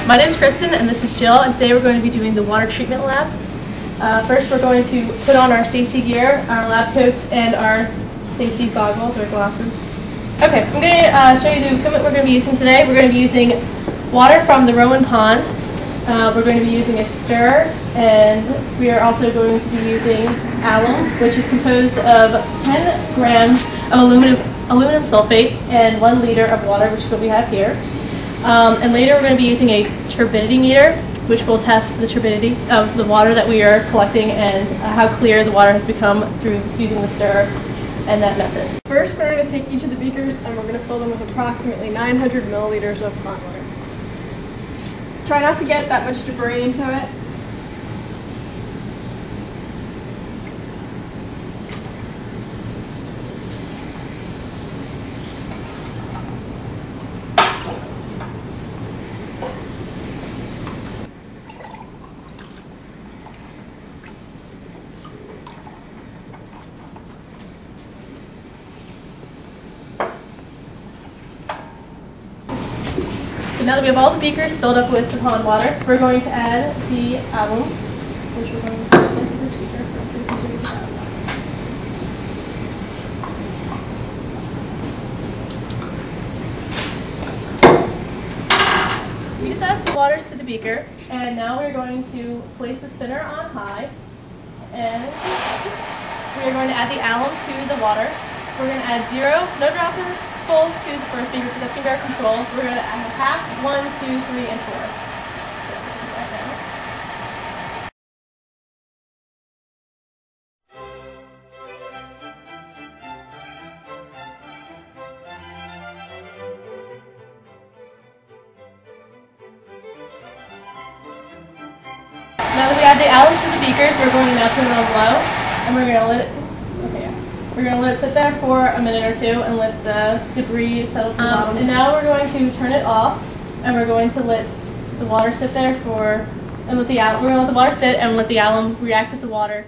My name is Kristen and this is Jill, and today we're going to be doing the water treatment lab. First we're going to put on our safety gear, our lab coats, and our safety goggles or glasses. Okay, I'm going to show you the equipment we're going to be using today. We're going to be using water from the Rowan Pond. We're going to be using a stirrer, and we are also going to be using alum, which is composed of 10 grams of aluminum sulfate and 1 liter of water, which is what we have here. And later we're going to be using a turbidity meter, which will test the turbidity of the water that we are collecting and how clear the water has become through using the stirrer and that method. First, we're going to take each of the beakers and we're going to fill them with approximately 900 milliliters of pond water. Try not to get that much debris into it. So now that we have all the beakers filled up with the pond water, we're going to add the alum, which we're going to put into this beaker first. We just add the waters to the beaker, and now we're going to place the spinner on high, and we're going to add the alum to the water. We're going to add 0, no droppers, full to the first beaker because that's going to be our control. We're going to add half, 1, 2, 3, and 4. So we can do that now. Now that we add the alum to the beakers, we're going to now turn it on low, and we're going to let it. We're going to let it sit there for a minute or two and let the debris settle to the bottom. And now we're going to turn it off, and we're going to let the water sit there we're going to let the water sit and let the alum react with the water.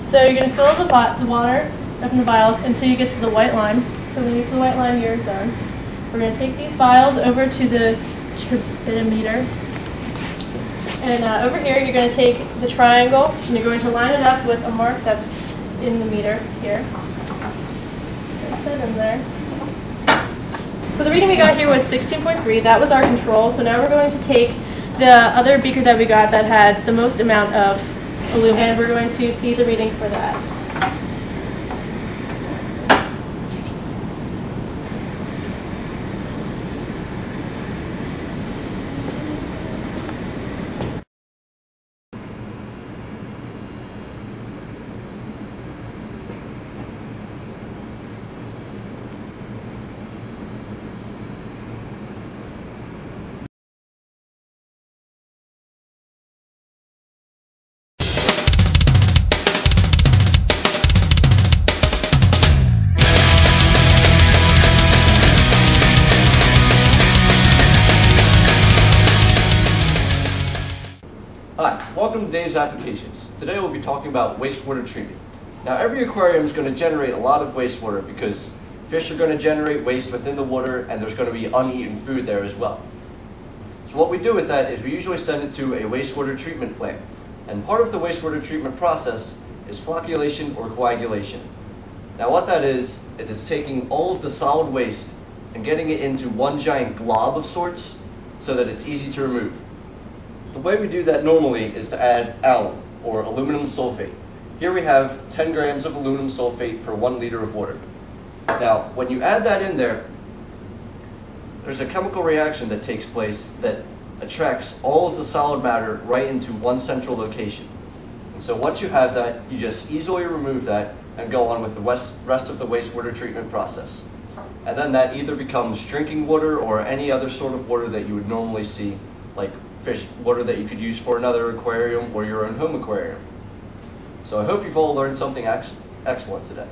So you're going to fill the water up in the vials until you get to the white line. So when you get to the white line, you're done. We're going to take these vials over to the turbidimeter. And over here, you're going to take the triangle and you're going to line it up with a mark that's in the meter here. Place that in there. So the reading we got here was 16.3. That was our control. So now we're going to take the other beaker that we got that had the most amount of aluminum, and we're going to see the reading for that. Hi, welcome to Dave's Applications. Today we'll be talking about wastewater treatment. Now every aquarium is going to generate a lot of wastewater because fish are going to generate waste within the water and there's going to be uneaten food there as well. So what we do with that is we usually send it to a wastewater treatment plant. And part of the wastewater treatment process is flocculation or coagulation. Now what that is it's taking all of the solid waste and getting it into one giant glob of sorts so that it's easy to remove. The way we do that normally is to add alum, or aluminum sulfate. Here we have 10 grams of aluminum sulfate per 1 liter of water. Now, when you add that in there, there's a chemical reaction that takes place that attracts all of the solid matter right into one central location. And so once you have that, you just easily remove that and go on with the rest of the wastewater treatment process. And then that either becomes drinking water or any other sort of water that you would normally see, like fish water that you could use for another aquarium or your own home aquarium. So I hope you've all learned something excellent today.